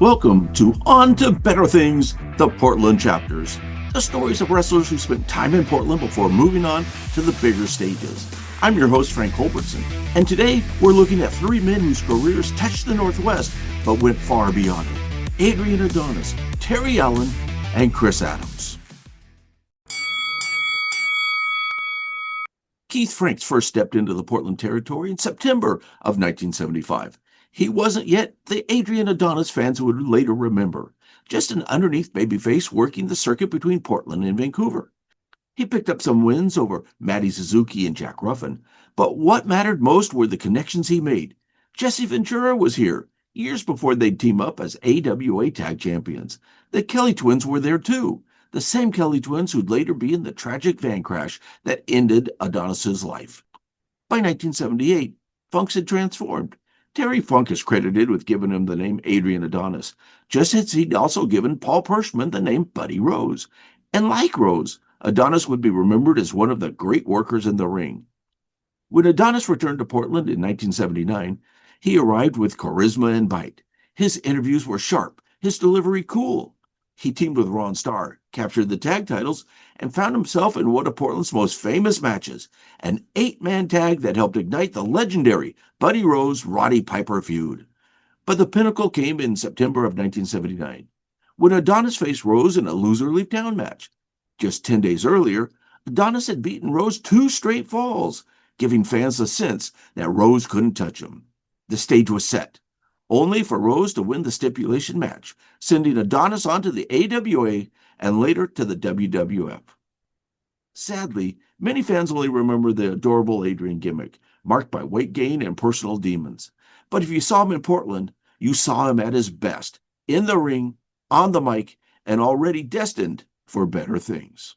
Welcome to On to Better Things, the Portland chapters. The stories of wrestlers who spent time in Portland before moving on to the bigger stages. I'm your host, Frank Culbertson, and today we're looking at three men whose careers touched the Northwest but went far beyond it. Adrian Adonis, Terry Allen, and Chris Adams. Keith Franks first stepped into the Portland territory in September of 1975. He wasn't yet the Adrian Adonis fans would later remember, just an underneath babyface working the circuit between Portland and Vancouver. He picked up some wins over Matty Suzuki and Jack Ruffin, but what mattered most were the connections he made. Jesse Ventura was here, years before they'd team up as AWA Tag Champions. The Kelly twins were there too, the same Kelly twins who'd later be in the tragic van crash that ended Adonis's life. By 1978, Funks had transformed. Terry Funk is credited with giving him the name Adrian Adonis, just as he'd also given Paul Pershman the name Buddy Rose. And like Rose, Adonis would be remembered as one of the great workers in the ring. When Adonis returned to Portland in 1979, he arrived with charisma and bite. His interviews were sharp, his delivery cool. He teamed with Ron Starr, captured the tag titles, and found himself in one of Portland's most famous matches, an 8-man tag that helped ignite the legendary Buddy Rose-Roddy Piper feud. But the pinnacle came in September of 1979, when Adonis faced Rose in a loser leave town match. Just 10 days earlier, Adonis had beaten Rose 2 straight falls, giving fans the sense that Rose couldn't touch him. The stage was set, only for Rose to win the stipulation match, sending Adonis on to the AWA and later to the WWF. Sadly, many fans only remember the adorable Adrian gimmick, marked by weight gain and personal demons. But if you saw him in Portland, you saw him at his best, in the ring, on the mic, and already destined for better things.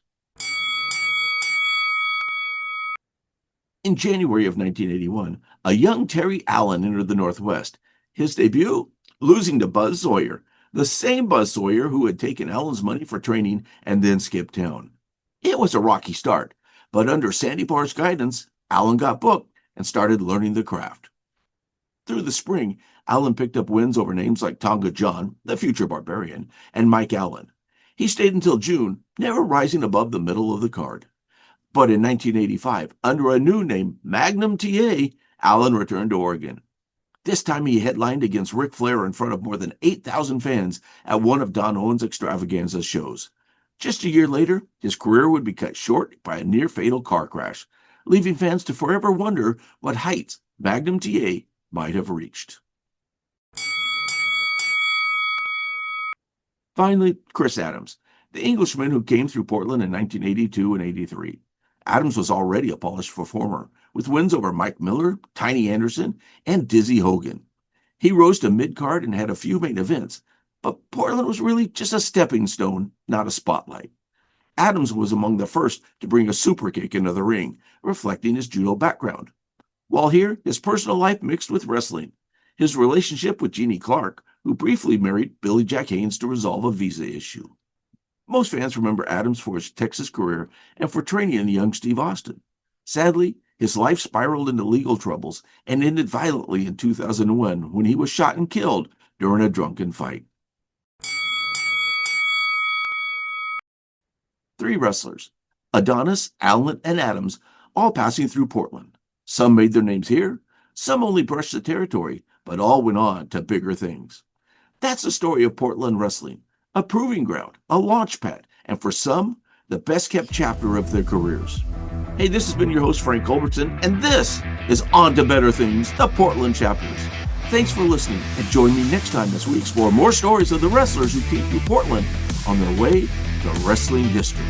In January of 1981, a young Terry Allen entered the Northwest. His debut? Losing to Buzz Sawyer, the same Buzz Sawyer who had taken Allen's money for training and then skipped town. It was a rocky start, but under Sandy Barr's guidance, Allen got booked and started learning the craft. Through the spring, Allen picked up wins over names like Tonga John, the future Barbarian, and Mike Allen. He stayed until June, never rising above the middle of the card. But in 1985, under a new name, Magnum T.A., Allen returned to Oregon. This time he headlined against Ric Flair in front of more than 8,000 fans at one of Don Owens' Extravaganza shows. Just a year later, his career would be cut short by a near-fatal car crash, leaving fans to forever wonder what heights Magnum T.A. might have reached. Finally, Chris Adams, the Englishman who came through Portland in 1982 and 83. Adams was already a polished performer, with wins over Mike Miller, Tiny Anderson, and Dizzy Hogan. He rose to mid-card and had a few main events, but Portland was really just a stepping stone, not a spotlight. Adams was among the first to bring a superkick into the ring, reflecting his judo background. While here, his personal life mixed with wrestling. His relationship with Jeannie Clark, who briefly married Billy Jack Haynes to resolve a visa issue. Most fans remember Adams for his Texas career and for training in young Steve Austin. Sadly, his life spiraled into legal troubles and ended violently in 2001 when he was shot and killed during a drunken fight. 3 wrestlers, Adonis, Allen, and Adams, all passing through Portland. Some made their names here, some only brushed the territory, but all went on to bigger things. That's the story of Portland wrestling, a proving ground, a launch pad, and for some, the best-kept chapter of their careers. Hey, this has been your host, Frank Culbertson, and this is On to Better Things, the Portland chapters. Thanks for listening, and join me next time as we explore more stories of the wrestlers who came through Portland on their way to wrestling history.